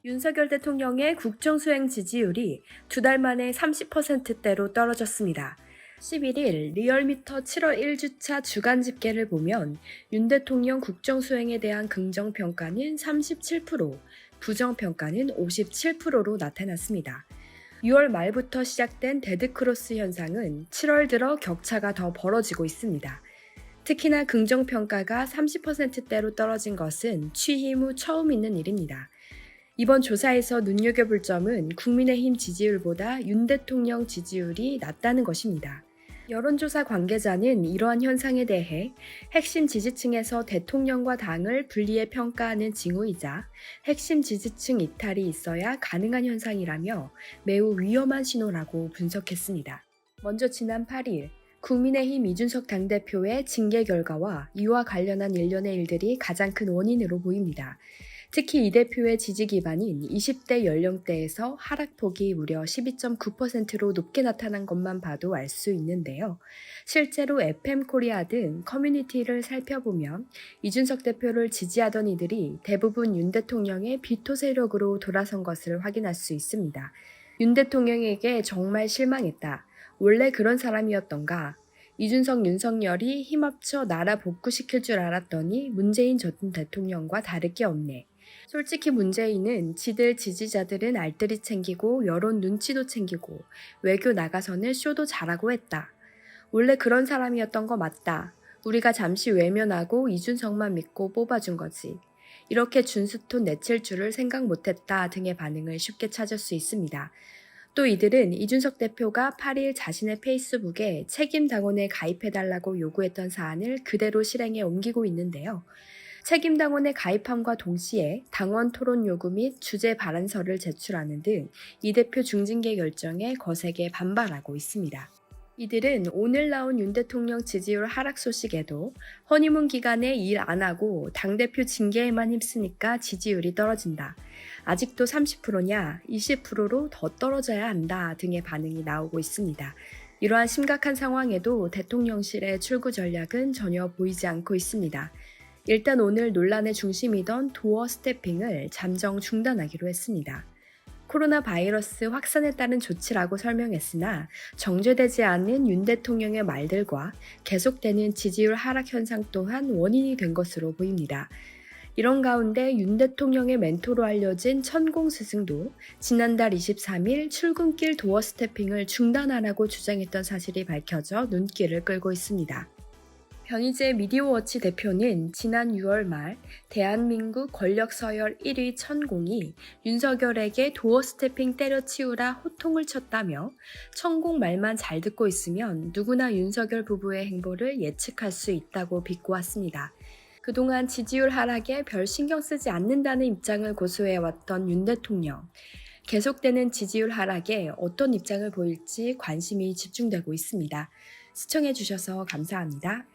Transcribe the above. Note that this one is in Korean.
윤석열 대통령의 국정수행 지지율이 2달 만에 30%대로 떨어졌습니다. 11일 리얼미터 7월 1주차 주간 집계를 보면 윤 대통령 국정수행에 대한 긍정평가는 37%, 부정평가는 57%로 나타났습니다. 6월 말부터 시작된 데드크로스 현상은 7월 들어 격차가 더 벌어지고 있습니다. 특히나 긍정평가가 30%대로 떨어진 것은 취임 후 처음 있는 일입니다. 이번 조사에서 눈여겨볼 점은 국민의힘 지지율보다 윤 대통령 지지율이 낮다는 것입니다. 여론조사 관계자는 이러한 현상에 대해 핵심 지지층에서 대통령과 당을 분리해 평가하는 징후이자 핵심 지지층 이탈이 있어야 가능한 현상이라며 매우 위험한 신호라고 분석했습니다. 먼저 지난 8일 국민의힘 이준석 당대표의 징계 결과와 이와 관련한 일련의 일들이 가장 큰 원인으로 보입니다. 특히 이 대표의 지지 기반인 20대 연령대에서 하락폭이 무려 12.9%로 높게 나타난 것만 봐도 알 수 있는데요. 실제로 FM코리아 등 커뮤니티를 살펴보면 이준석 대표를 지지하던 이들이 대부분 윤 대통령의 비토 세력으로 돌아선 것을 확인할 수 있습니다. 윤 대통령에게 정말 실망했다. 원래 그런 사람이었던가? 이준석, 윤석열이 힘합쳐 나라 복구시킬 줄 알았더니 문재인 전 대통령과 다를 게 없네. 솔직히 문재인은 지들 지지자들은 알뜰히 챙기고 여론 눈치도 챙기고 외교 나가서는 쇼도 잘하고 했다. 원래 그런 사람이었던 거 맞다. 우리가 잠시 외면하고 이준석만 믿고 뽑아준 거지. 이렇게 준수톤 내칠 줄을 생각 못했다 등의 반응을 쉽게 찾을 수 있습니다. 또 이들은 이준석 대표가 8일 자신의 페이스북에 책임당원에 가입해달라고 요구했던 사안을 그대로 실행에 옮기고 있는데요. 책임당원에 가입함과 동시에 당원 토론 요구 및 주제 발언서를 제출하는 등 이 대표 중징계 결정에 거세게 반발하고 있습니다. 이들은 오늘 나온 윤 대통령 지지율 하락 소식에도 허니문 기간에 일 안 하고 당대표 징계에만 힘쓰니까 지지율이 떨어진다. 아직도 30%냐 20%로 더 떨어져야 한다 등의 반응이 나오고 있습니다. 이러한 심각한 상황에도 대통령실의 출구 전략은 전혀 보이지 않고 있습니다. 일단 오늘 논란의 중심이던 도어 스태핑을 잠정 중단하기로 했습니다. 코로나 바이러스 확산에 따른 조치라고 설명했으나 정제되지 않은 윤 대통령의 말들과 계속되는 지지율 하락 현상 또한 원인이 된 것으로 보입니다. 이런 가운데 윤 대통령의 멘토로 알려진 천공 스승도 지난달 23일 출근길 도어 스태핑을 중단하라고 주장했던 사실이 밝혀져 눈길을 끌고 있습니다. 변희재 미디어워치 대표는 지난 6월 말 대한민국 권력 서열 1위 천공이 윤석열에게 도어 스태핑 때려치우라 호통을 쳤다며 천공 말만 잘 듣고 있으면 누구나 윤석열 부부의 행보를 예측할 수 있다고 비꼬았습니다. 그동안 지지율 하락에 별 신경 쓰지 않는다는 입장을 고수해왔던 윤 대통령. 계속되는 지지율 하락에 어떤 입장을 보일지 관심이 집중되고 있습니다. 시청해주셔서 감사합니다.